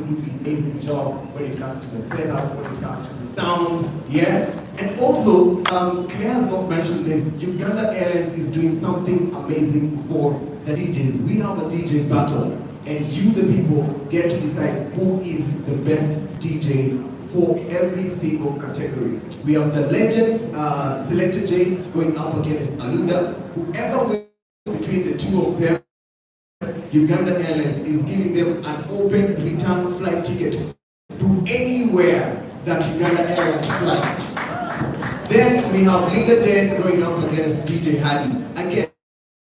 absolutely amazing job when it comes to the setup, when it comes to the sound, yeah? And also, Claire has not mentioned this, Uganda Airlines is doing something amazing for the DJs. We have a DJ battle, and you, the people, get to decide who is the best DJ for every single category. We have the legends, Selector J, going up against Aluda. Whoever wins between the two of them, Uganda Airlines is giving them an open return flight ticket to anywhere that Uganda Airlines flies. Then we have Leader Death going up against DJ Hadi. Again,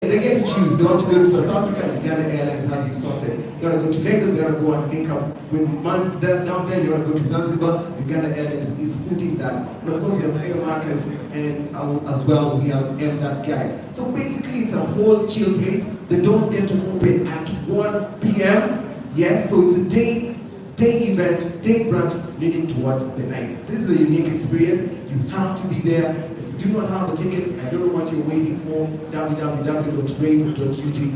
they get to choose. They want to go to South Africa, Uganda Airlines has you sorted. You want to go to Lagos, they want to go and link up with months down there, you want to go to Zanzibar, Uganda Airlines is footing that. And of course, you have Air Marcus, and as well, we have M That Guy. So basically, it's a whole chill place. The doors get to open at 1 p.m. Yes, so it's a day event, day brunch leading towards the night. This is a unique experience. You have to be there. If you do not have the tickets, I don't know what you're waiting for. www.rave.ug is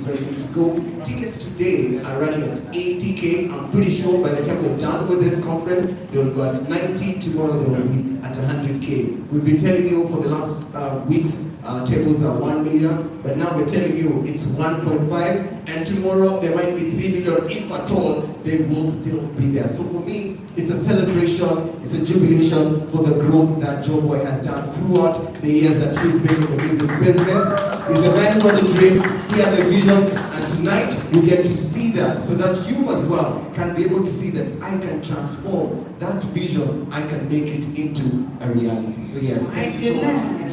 where you need to go. Tickets today are running at 80K. I'm pretty sure by the time we're done with this conference, they'll go at 90. Tomorrow they will be at 100K. We've been telling you for the last weeks, tables are 1 million, but now we're telling you it's 1.5, and tomorrow there might be 3 million. If at all, they will still be there. So for me, it's a celebration, it's a jubilation for the growth that Joe Boy has done throughout the years that he's been in the music business. He's a man on the dream, he had a vision, and tonight you get to see that so that you as well can be able to see that I can transform that vision, I can make it into a reality. So yes, thank you so much.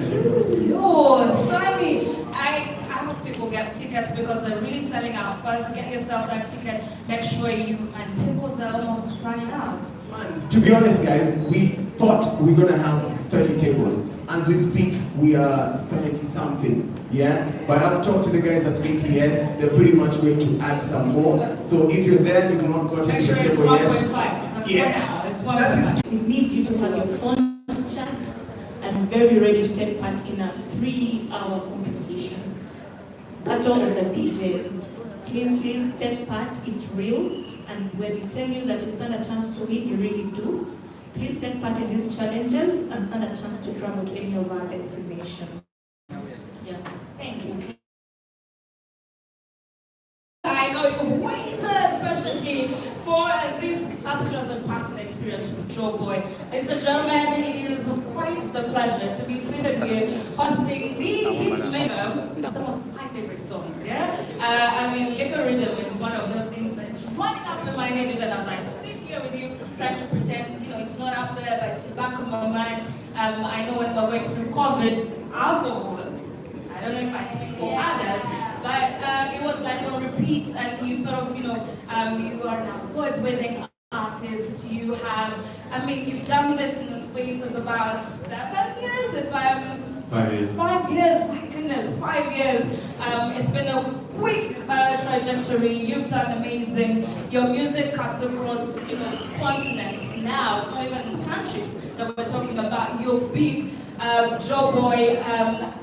Oh, sorry. I hope people get tickets because they're really selling out. First, get yourself that ticket. Make sure and tables are almost running out. Man, to be honest, guys, we thought we were gonna have 30 tables. As we speak, we are 70 something. Yeah, but I've talked to the guys at ATS. They're pretty much going to add some more. So if you're there, you've not gotten your table yet. Yeah, it's 1.5. We need you to have your phones charged and very ready to take part in a 3-hour competition. Battle of the DJs. Please take part. It's real. And when we tell you that you stand a chance to win, you really do. Please take part in these challenges and stand a chance to travel to any of our destinations. Yeah. Thank you. I know you've waited patiently for this captures and personal experience with Joe Boy. Ladies and gentlemen, it is quite the pleasure to be seated here hosting the hit maker, some of my favorite songs, yeah? I mean, Little Rhythm is one of those things that's running up in my head even as I sit here with you, trying to pretend, it's not up there, but it's in the back of my mind. I know when we're going through COVID, alcohol, I don't know if I speak for others, but it was like on repeat, and you sort of, you are an award-winning artist. You have, you've done this in the space of about 7 years, if I'm... 5 years. 5 years, my goodness, 5 years. It's been a quick trajectory. You've done amazing. Your music cuts across, continents now. It's not even countries that we're talking about. You're big. Joe Boy,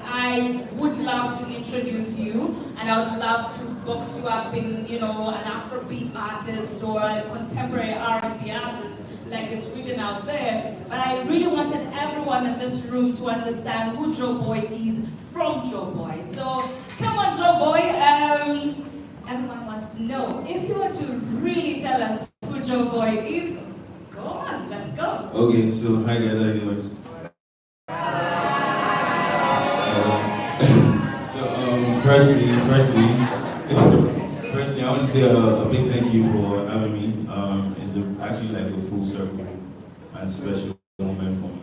I would love to introduce you, and I would love to box you up in, an Afrobeat artist or a contemporary R&B artist, like it's written out there. But I really wanted everyone in this room to understand who Joe Boy is from Joe Boy. So, come on, Joe Boy. Everyone wants to know. If you were to really tell us who Joe Boy is, go on, let's go. Okay, so hi guys, how you doing? Firstly, I want to say a big thank you for having me. It's actually like a full circle and special moment for me.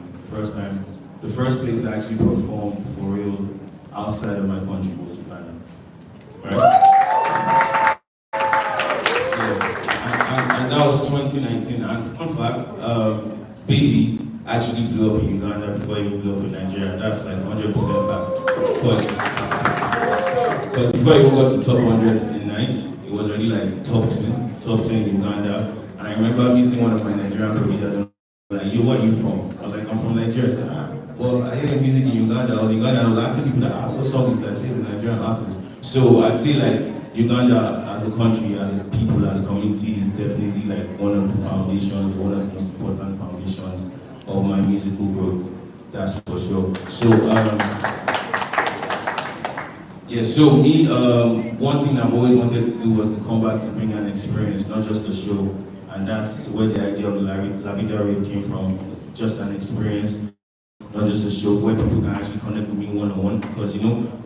The first place I actually performed for real outside of my country was Uganda. Right? Yeah. And that was 2019. And fun fact, Baby actually blew up in Uganda before he blew up in Nigeria. That's like 100% fact. Because before he got to top 100 in Nigeria, it was already like top 10 in Uganda. And I remember meeting one of my Nigerian producers, like, yo, where are you from? I was like, I'm from Nigeria. I said, well, I hear music in Uganda. I was in Uganda, I was asking people, what song is that says a Nigerian artist? So I'd say like Uganda as a a country, as a people, as a community, is definitely like one of the foundations, one of the most important foundations of my musical growth. That's for sure. So, so me, one thing I've always wanted to do was to come back to bring an experience, not just a show. And that's where the idea of Lavida Rave came from. Just an experience, not just a show where people can actually connect with me one-on-one. Because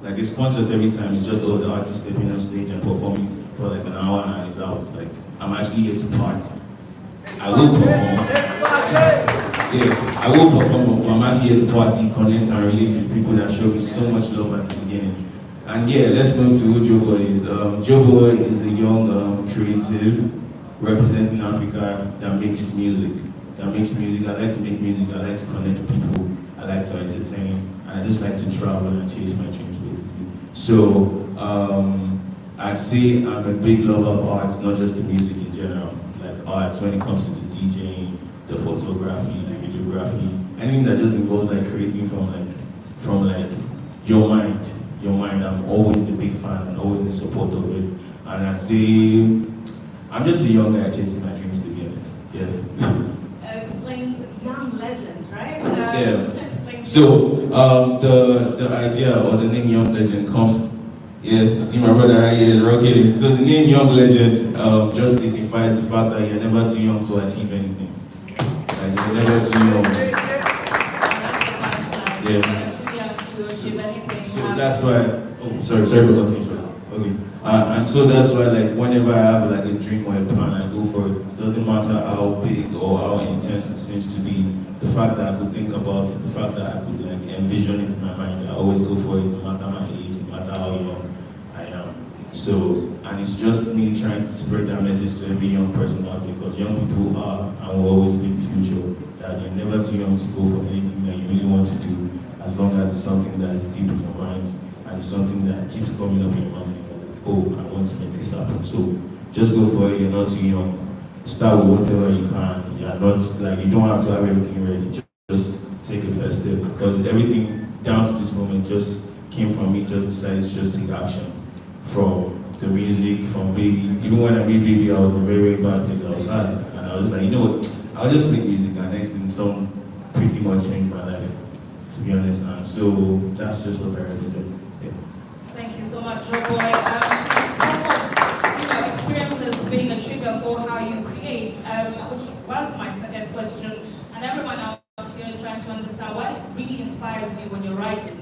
like this concert every time is just all the artists stepping on stage and performing for like an hour and it's out. Like I'm actually here to party. I will perform. Yeah, I will perform, but I'm actually here to party, connect and relate with people that show me so much love at the beginning. And yeah, let's go to who Joe Boy is. Joe Boy is a young creative representing Africa that makes music. I like to make music, I like to connect with people, I like to entertain, and I just like to travel and chase my dreams basically. So I'd say I'm a big lover of arts, not just the music in general. Like arts when it comes to the DJing, the photography, the videography, anything that just involves like creating from your mind. I'm always a big fan and always in support of it. And I'd say I'm just a young guy chasing my dreams, to be honest. Yeah. Explains young legend, right? Yeah. So the idea or the name Young Legend comes. Yeah, see my brother right here rocking it. So the name Young Legend just signifies the fact that you're never too young to achieve anything. Like you're never too young. Yeah. So that's why. Oh, sorry for cutting short. Okay. And so that's why, like, whenever I have like a dream or a plan, I go for it. It doesn't matter how big or how intense it seems to be. The fact that I could think about it, the fact that I could like envision it in my mind, I always go for it, no matter my age, no matter how young I am. So, and it's just me trying to spread that message to every young person out there, because young people are and will always be the future. That you're never too young to go for anything that you really want to do, as long as it's something that is deep in your mind and it's something that keeps coming up in your mind. Oh, I want to make this happen. So just go for it. You're not too young. Start with whatever you can. You're not like you don't have to have everything ready. Just take a first step, because everything down to this moment just came from me. Just decided to just take action from the music, from Baby. Even when I made Baby, I was in a very, very bad place. I was sad, and I was like, you know what? I'll just make music, and next thing, some pretty much changed my life, to be honest. And so that's just what I represent. Yeah. Thank you so much, Joe Boy. Experiences being a trigger for how you create, which was my second question, and everyone out here trying to understand what really inspires you when you're writing.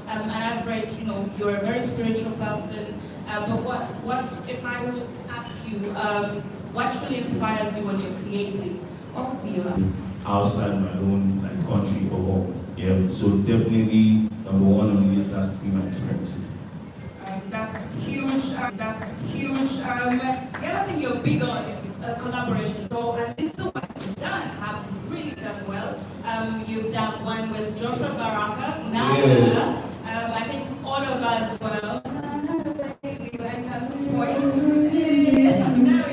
And I've read, you're a very spiritual person, but what if I would ask you, what truly inspires you when you're creating? What would be your outside my own country or home? Yeah, so definitely number one on the list has to be my experiences. That's huge. That's huge. The other thing you're big on is collaboration. So, and this is the work you've done, have really done well. You've done one with Joshua Baraka. Now, yeah. I think all of us well. That's the point. There we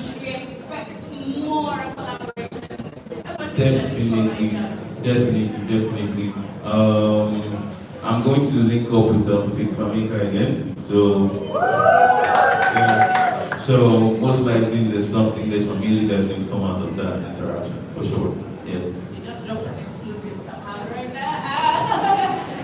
Should we expect more collaborations? Definitely. I'm going to link up with Fig Famika again. So, yeah. So most likely there's some music that's going to come out of that interaction for sure. Yeah. You just dropped an exclusive somehow right there.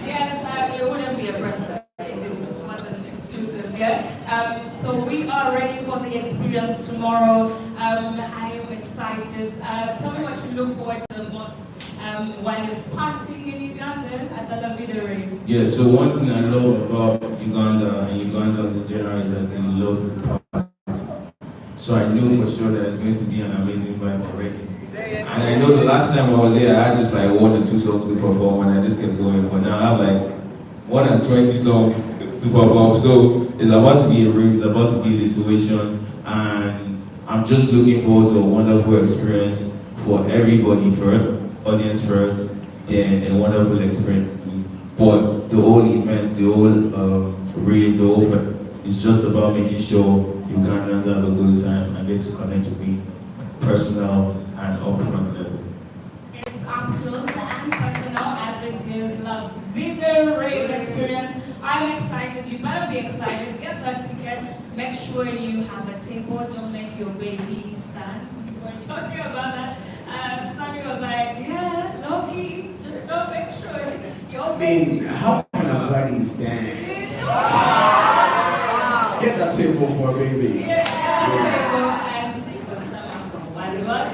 Yes, it wouldn't be a press if it wasn't an exclusive. Yeah. So we are ready for the experience tomorrow. I am excited. Tell me what you look forward to the most while you're partying in Uganda at the Lavida Rave. Yeah, so one thing I love about Uganda and Uganda in general is that they love to party. So I know for sure that it's going to be an amazing vibe already. And I know the last time I was here, I had just like 1 or 2 songs to perform and I just kept going. But now I have like more than 20 songs to perform. So it's about to be a rave, it's about to be a situation. And I'm just looking forward to a wonderful experience for everybody first, audience first, then a wonderful experience. But the whole event, the whole rave, the whole It's just about making sure Ugandans have a good time and get to connect with me personal and upfront level. It's up close and personal at this year's Lavida Rave experience. I'm excited. You better be excited. Get that ticket. Make sure you have a table. Don't make your baby stand. We were talking about that. Sammy was like, yeah, low-key. Just don't make sure your baby. How can a body stand? Get that table for a baby. Yeah, table and see what it was.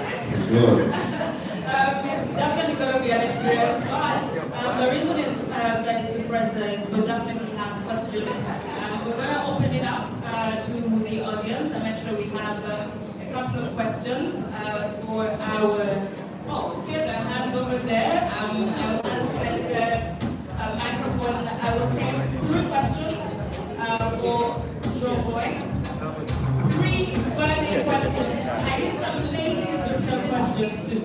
Sure. It's definitely going to be an experience, but the reason is that it's in presence. We'll definitely have questions. We're going to open it up to the audience and make sure we have a couple of questions for our. Oh, get their hands over there. I will ask that microphone. I will take 3 questions for Joe Boy. 3 burning questions. I need some ladies with some questions too.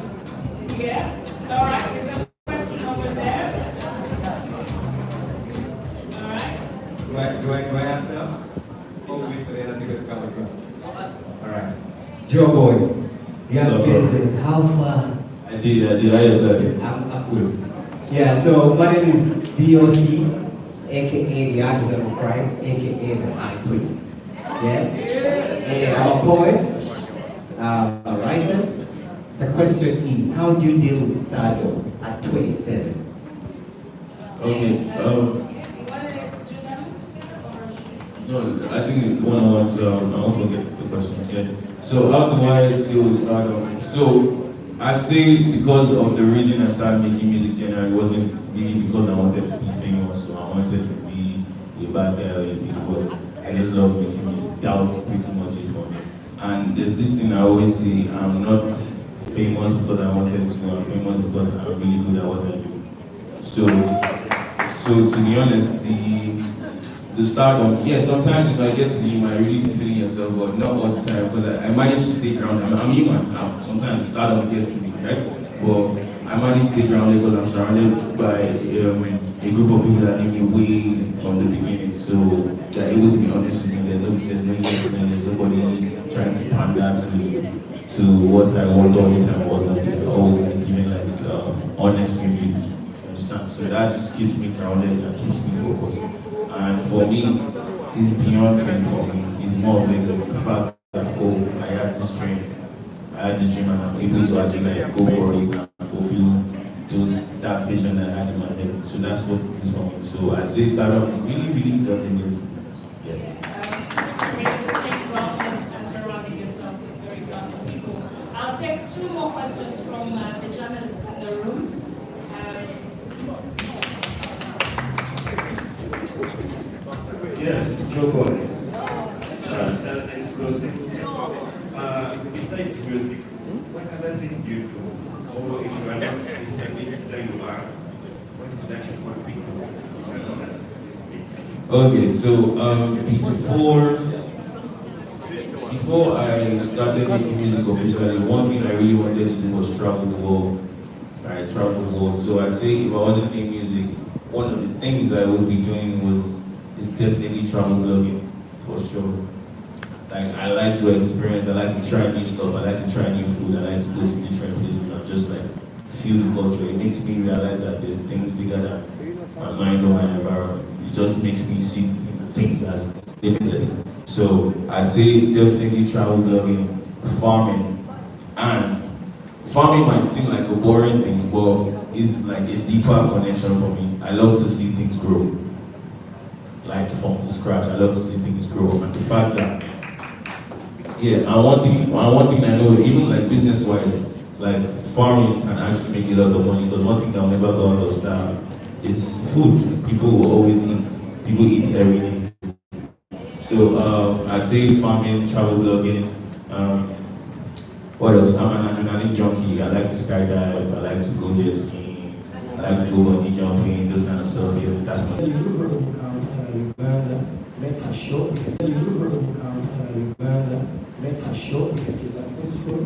Yeah? All right. Is there a question over there? All right. Do I ask now? Oh, wait for the other nigga to come as well. All right. Joe Boy, you have been to how far? I did. I just said it. I'm good. Yeah, so my name is DOC, aka the Artisan of Christ, aka the High Priest. Yeah? And I'm a poet, a writer. The question is, how do you deal with stardom at 27? Okay. You want to do them or No, I think it's one-on-one, so I won't forget the question. Yeah. So how do I deal with stardom? So I'd say because of the reason I started making music generally, it wasn't really because I wanted to be famous or I wanted to be a bad guy or a big boy. I just love making music. That was pretty much it for me. And there's this thing I always say, I'm not famous because I wanted to, I'm famous because I'm really good at what I do. So to be honest, the stardom, yes, sometimes if I get to you, I really be feeling yourself, but not all the time, because I manage to stay grounded. I'm human. Sometimes the stardom gets to me, right? But I manage to stay grounded because I'm surrounded by a group of people that knew me way from the beginning. So they're able to be honest with me. There's no listening, there's nobody trying to pander to what I want all the time. They're always giving like honest reviews. Understand? So that just keeps me grounded and keeps me focused. And for me, it's beyond fame for me. It's more of like the fact that, oh, I had this dream. And I'm able to actually like go for it and fulfill that vision that I had in my head. So that's what it is for me. So I'd say startup really, really does amazing. Yeah. I'll take 2 more questions from the journalists in the room. Yeah, Joe Boy. That's explosive. Besides music, what other thing do you do? Or if you are not listening, stay you are, that should not be if you are not listening. Okay, so before I started making music officially, one thing I really wanted to do was travel the world. Right, travel the world. So I'd say if I wasn't making music, one of the things I would be doing is definitely travel vlogging, for sure. Like I like to experience, I like to try new stuff, I like to try new food, I like to go to different places and just like feel the culture. It makes me realize that there's things bigger than my mind or my environment. It just makes me see things as limitless. So I'd say definitely travel vlogging, farming, and farming might seem like a boring thing, but it's like a deeper connection for me. I love to see things grow. Like from the scratch, I love to see things grow. And the fact that, yeah, and one thing I know, even like business-wise, like farming can actually make a lot of money, because one thing that will never go out of style is food. People will always eat. People eat every day. So I'd say farming, travel vlogging. What else? I'm an adrenaline junkie. I like to skydive. I like to go jet skiing. I like to go bungee jumping. Those kind of stuff. Yeah, that's my. Uganda, make a show. Uganda, make a show. If it is successful,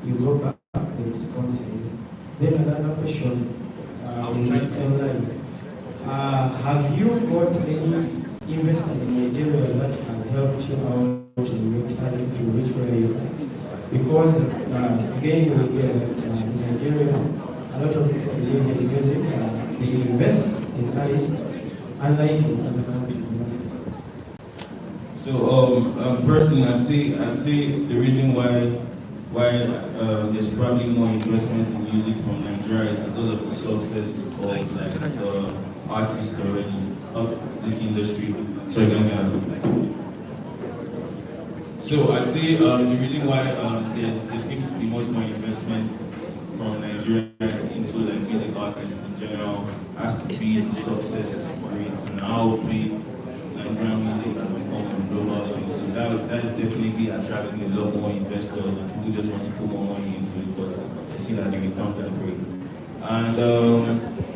you go back to Wisconsin. Then another question. Have you got any invested in Nigeria that has helped you out in your talent to reach where you are? Because again, we hear that in Nigeria, a lot of people believe in music, they invest in artists, unlike in some countries. So first thing I'd say the reason why there's probably more investment in music from Nigeria is because of the success of like the artists already of the music industry. So I'd say the reason why there seems to be much more investment from Nigeria into like music artists in general has to be the success rate and how big Nigerian music has become a global thing. So that's definitely attracting a lot more investors and people just want to put more money into it because they see that the returns are great. And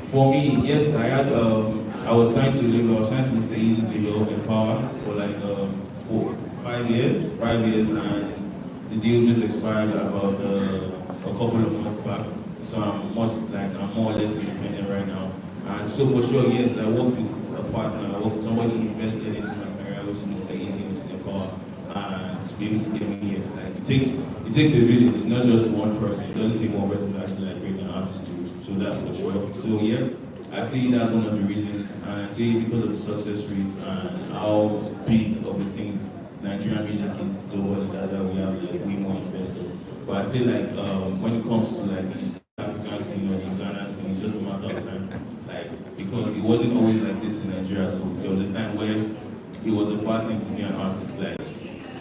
for me, yes, I was signed to Mr. Easy's label Empower for like 5 years, and the deal just expired about a couple of months back. So I'm more or less independent right now. And so for sure, yes, I worked with a partner, I worked with somebody who invested into my career, which is Mr. Easy, Mr. Empower, and to be able to get me here. Like it takes a village, it's not just one person. It doesn't take one person to actually like bring an artist to. So that's for sure. So yeah, I see that's one of the reasons, and I see because of the success rates and how big of a thing Nigerian music is globally, that's why we have like way more investors. But I say like when it comes to like the East African scene or the Ghana scene, it's just a matter of time. Like because it wasn't always like this in Nigeria. So there was a time where it was a bad thing to be an artist. Like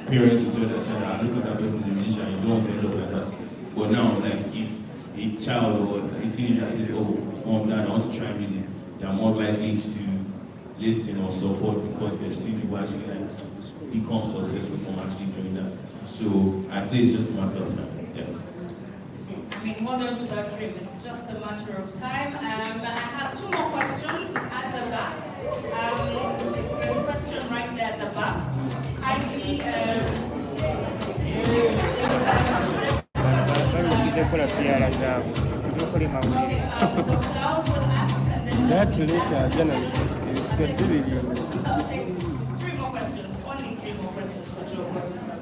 parents would judge their child, look at that person, the musician, you don't want to end up like that. But now, like if a child or a teenager says, oh, mom, dad, I want to try music, they are more likely to listen or support because they've seen people actually like become successful from actually doing that. So I'd say it's just a matter of time. Yeah. I mean, well done to that dream. It's just a matter of time. I have two more questions at the back. The question right there at the back. Kindly. So Cloud will ask, and then That to later journalists is good to you. I'll take three more questions. Only three more questions for Joe.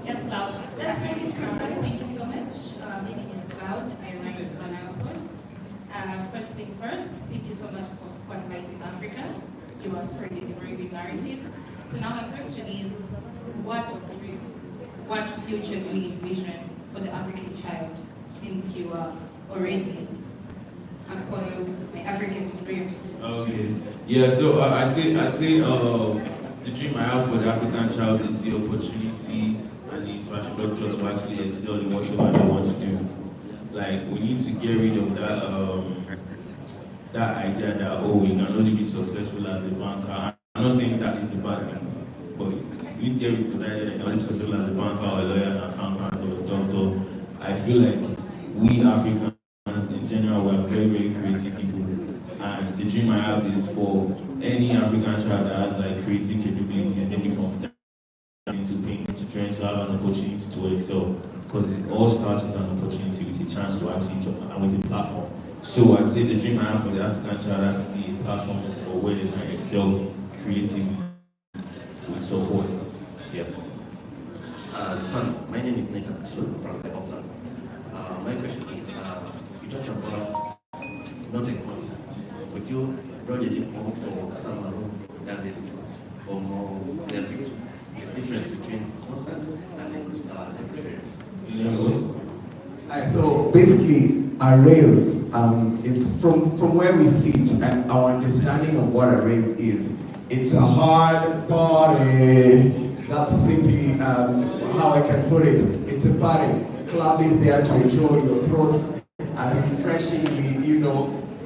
Yes, Cloud. Let's bring it through. Thank you so much. My name is Cloud. I write for Nile Post. First thing first, thank you so much for spotlighting Africa. You are spreading a very big narrative. So now my question is, what future do you envision for the African child since you are already acquired the African dream? Okay. Yeah. So I'd say the dream I have for the African child is the opportunity and the infrastructure to actually excel in whatever they want to do. Like we need to get rid of that idea that we can only be successful as a banker. I'm not saying that is a bad thing, but we need to get rid of that idea that you can only be successful as a banker or a lawyer, an accountant or a doctor. I feel like we Africans in general we are very, very creative people. And the dream I have is for any African child that has like creative capabilities, maybe from to painting to trying to have an opportunity to excel. Because it all starts with an opportunity, with a chance to actually join and with a platform. So I'd say the dream I have for the African child has to be a platform for where they can excel creatively with support. Yeah. Son, my name is Nika Kashu from the Upton. My question is, you talked about not a concert. Would you project it more for someone who does it for more the difference between concert and experience? Alright, so basically, a rave, it's from where we sit and our understanding of what a rave is. It's a hard party. That's simply how I can put it. It's a party. Club is there to enjoy your throats are refreshingly,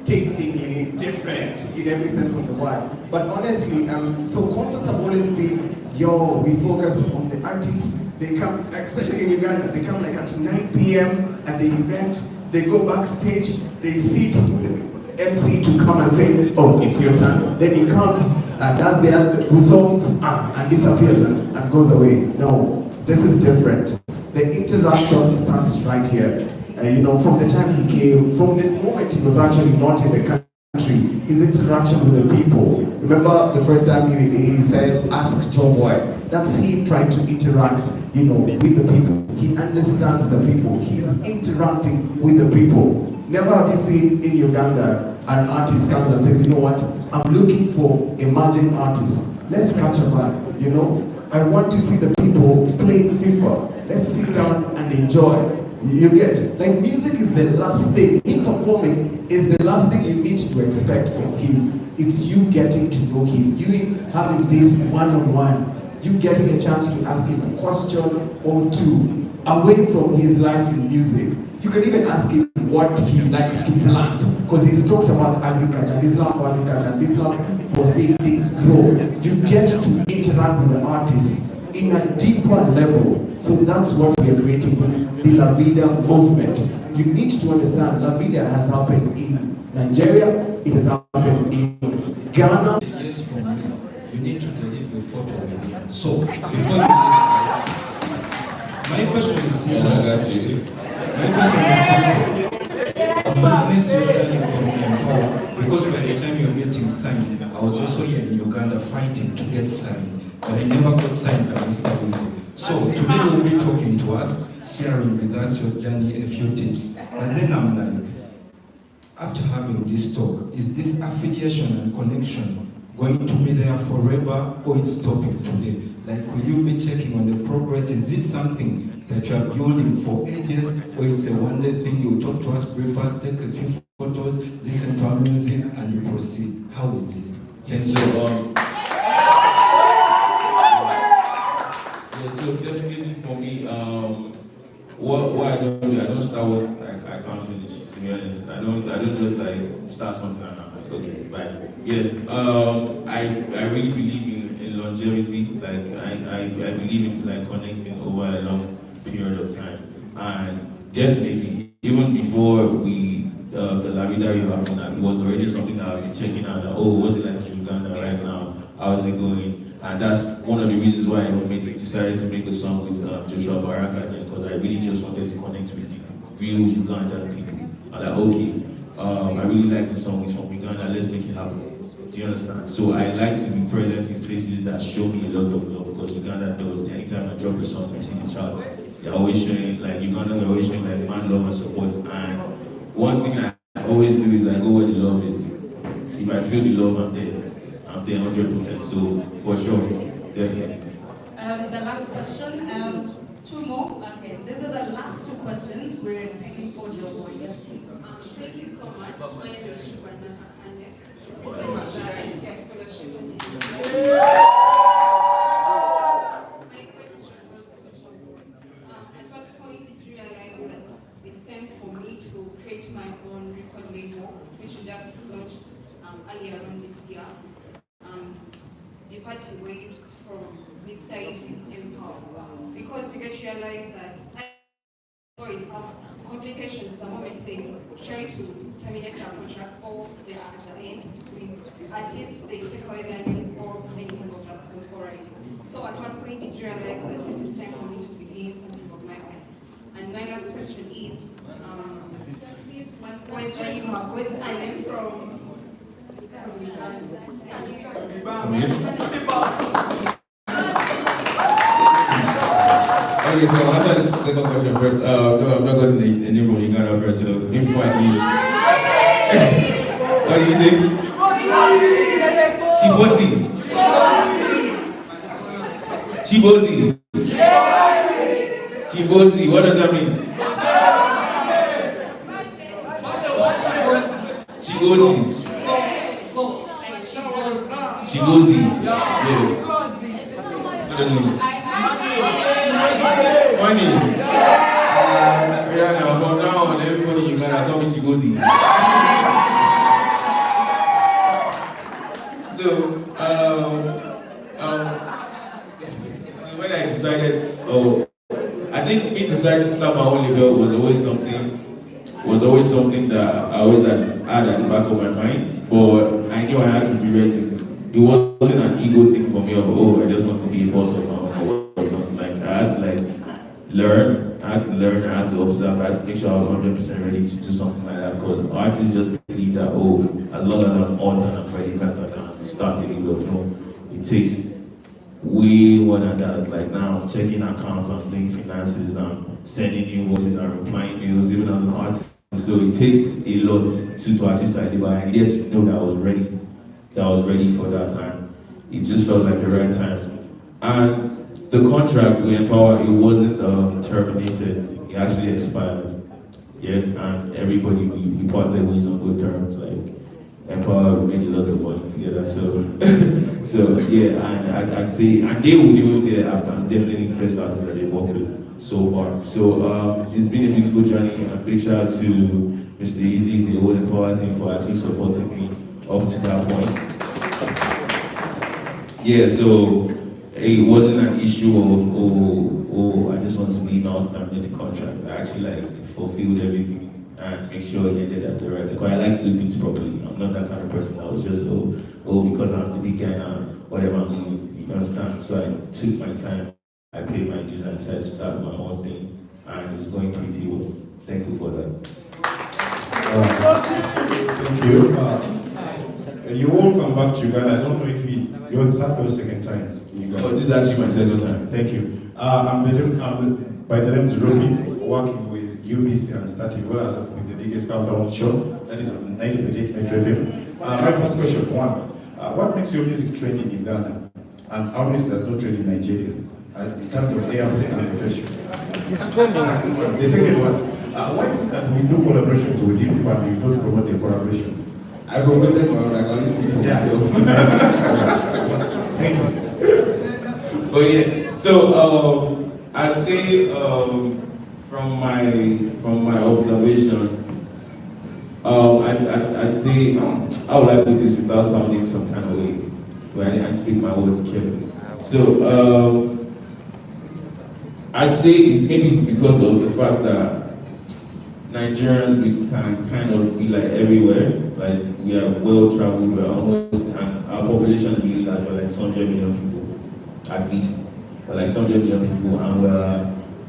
tastingly different in every sense of the word. But honestly, so concerts have always been, we focus on the artists. They come, especially in Uganda, they come like at 9 p.m. at the event. They go backstage, they sit the MC to come and say, oh, it's your turn. Then he comes and does their two songs and disappears and goes away. No, this is different. The interaction starts right here. From the time he came, from the moment he was actually not in the country, his interaction with the people. Remember the first time he said, ask Joe Boy. That's him trying to interact, with the people. He understands the people. He's interacting with the people. Never have you seen in Uganda an artist comes and says, you know what, I'm looking for emerging artists. Let's catch a vibe, I want to see the people playing FIFA. Let's sit down and enjoy. You get it? Like, music is the last thing. Him performing is the last thing you need to expect from him. It's you getting to know him. You having this one-on-one. You getting a chance to ask him a question or two away from his life in music. You can even ask him what he likes to plant, because he's talked about agriculture, and his love for agriculture, and his love for seeing things grow. You get to interact with the artist in a deeper level. So that's what we are creating with the Lavida movement. You need to understand, Lavida has happened in Nigeria, it has happened in Ghana. Yes, from me, you need to delete the photo with him. So, before you delete, my question is simple. My question is simple. Witness your journey from Kampala, because by the time you're getting signed, I was also here in Uganda fighting to get signed, but I never got signed by Mr. Wizzy. So today you'll be talking to us, sharing with us your journey, a few tips. And then I'm like, after having this talk, is this affiliation and connection going to be there forever, or it's stopping today? Like, will you be checking on the progress? Is it something that you are building for ages, or it's a one-day thing? You talk to us, breakfast, take a few photos, listen to our music, and you proceed. How is it? So definitely for me, what I don't do, I don't start what I can't finish. To be honest, I don't just like start something and I'm like, okay, bye. I really believe in longevity. Like I believe in like connecting over a long period of time, and definitely even before the Lavida Rave happened, it was already something that I've been checking out. That, what's it like in Uganda right now? How's it going? And that's one of the reasons why I decided to make a song with Joshua Baraka, because I really just wanted to connect with the real Uganda people. I'm like, okay, I really like this song, it's from Uganda, let's make it happen. Do you understand? So I like to be present in places that show me a lot of love, because Uganda does. Anytime I drop a song, I see the charts. They're always showing, like, Ugandans are always showing like man love and support. And one thing I always do is I go where the love is. If I feel the love, I'm there. I'm there 100%. So for sure, definitely. The last question, two more. Okay, these are the last two questions we're taking for Joe Boy. Yes, please. Thank you so much. My name is Shubhana Kakande. My question was to at what point did you realize that it's time for me to create my own record label, which we just launched earlier on this year? The party waves from Mr. Easy's Empower, because you get to realize that stories have complications the moment they try to terminate their contracts, or they are at the end with artists, they take away their names, or they must just with alright. So at what point did you realize that this is time for me to begin something of my own? And my last question is, whether you have got a name from Okay, so I'll answer the second question first. No, I'm not going to the name from Uganda first, so maybe before I do. What did you say? Chiboti. Chibozi. Chibozi. What does that mean? Chigozi. Chigozi. Yes. What does it mean? Funny. From now on, everybody in Ghana call me Chigozi. So when I decided, I think me deciding to start my own label was always something that I always had at the back of my mind, but I knew I had to be ready. It wasn't an ego thing for me of, I just want to be a boss of my own. Like, I had to learn, I had to learn, I had to observe, I had to make sure I was 100% ready to do something like that. Because artists just believe that, oh, as long as I'm on and I'm ready, that I can start the video. No, it takes way more than that. Like now, I'm checking accounts, I'm doing finances, I'm sending invoices, I'm replying mails, even as an artist. So it takes a lot to actually start the, but I get to know that I was ready for that, and it just felt like the right time. And the contract with Empower, it wasn't terminated, it actually expired. Yeah, and everybody, we parted ways on good terms. Like Empower, we made a lot of money together. So, so yeah, and I'd say, and they would even say that I'm definitely the best artist that they worked with so far. So it's been a beautiful journey. And big shout out to Mr. Easy, the whole Empower team, for actually supporting me up to that point. Yeah, so it wasn't an issue of, oh, I just want to leave out and get the contract. I actually like fulfilled everything and make sure it ended at the right. Because I like to do things properly. I'm not that kind of person that was just, oh, because I'm the big guy now, whatever I'm doing, you understand? So I took my time, I paid my dues, and I said start my own thing, and it's going pretty well. Thank you for that. Thank you. You won't come back to Uganda. I don't know if it's your third or second time in Uganda. Oh, this is actually my second time. Thank you. I'm by the name is Rocky, working with UBC and starting well as with the biggest countdown show that is on 90.8 Metro FM. My first question, one, what makes your music trend in Uganda, and how much does not trend in Nigeria in terms of airplay and rotation? It's trending. The second one, why is it that we do collaborations with you people and we don't promote the collaborations? I promoted my own, I can only speak for myself. Thank you. But yeah, so I'd say from my observation, I'd say how would I put this without sounding some kind of way, but I speak my words carefully. So I'd say maybe it's because of the fact that Nigerians, we can kind of be like everywhere. Like we are well traveled, we're almost, and our population is really large, we're like 200 million people at least. We're like 200 million people, and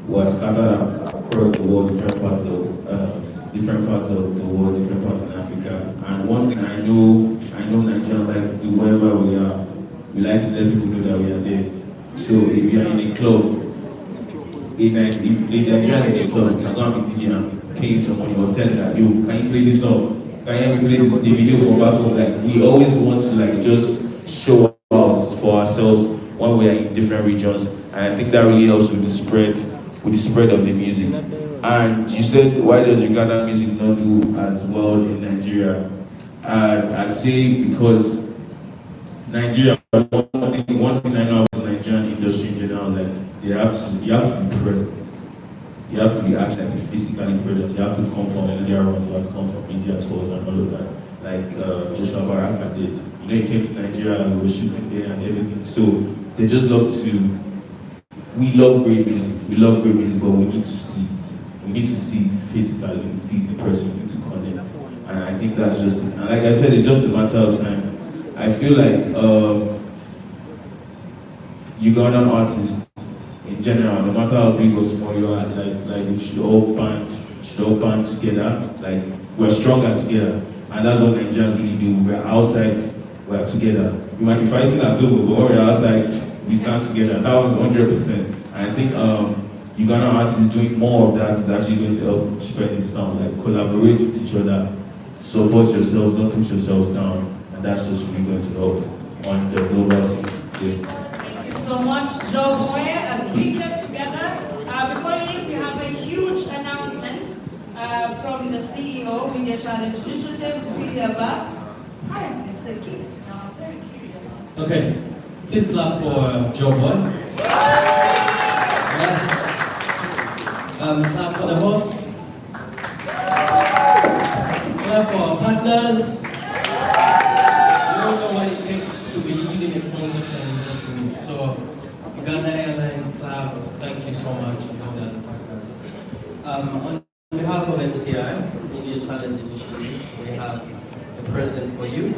we're scattered across the world, different parts of the world, different parts of Africa. And one thing I know Nigerians like to do wherever we are, we like to let people know that we are there. So if you are in a club, if Nigerians in a club, you can go and be DJ and pay someone or tell them that, yo, can you play this song? Can you play the video from back home? Like, we always want to like just show out for ourselves when we are in different regions, and I think that really helps with the spread of the music. And you said, why does Uganda music not do as well in Nigeria? I'd say because Nigeria, one thing I know about the Nigerian industry in general, like you have to be present. You have to be actually physically present. You have to come from media runs, you have to come from media tours and all of that. Like Joshua Baraka did. You know, he came to Nigeria and we were shooting there and everything. So they just love to. We love great music. We love great music, but we need to see it. We need to see it physically, we need to see it in person, we need to connect. And I think that's just it. And like I said, it's just a matter of time. I feel like Ugandan artists in general, no matter how big or small you are, like we should all band together. Like we're stronger together, and that's what Nigerians really do. We're outside, we're together. We might be fighting at home, but when we're outside, we stand together. That was 100%. And I think Ugandan artists doing more of that is actually going to help spread this sound. Like collaborate with each other, support yourselves, don't push yourselves down, and that's just really going to help on the global scene. Yeah. Thank you so much, Joe Boy, and Bigger together. Before you leave, we have a huge announcement from the CEO, Media Challenge Initiative, Media Abbas. Hi, it's a gift. Now I'm very curious. Okay, please clap for Joe Boy. Yes. Clap for the host. Clap for our partners. You don't know what it takes to believe in a concept and invest in it. So, Uganda Airlines, clap. Thank you so much for the other partners. On behalf of MCI, Media Challenge Initiative, we have a present for you.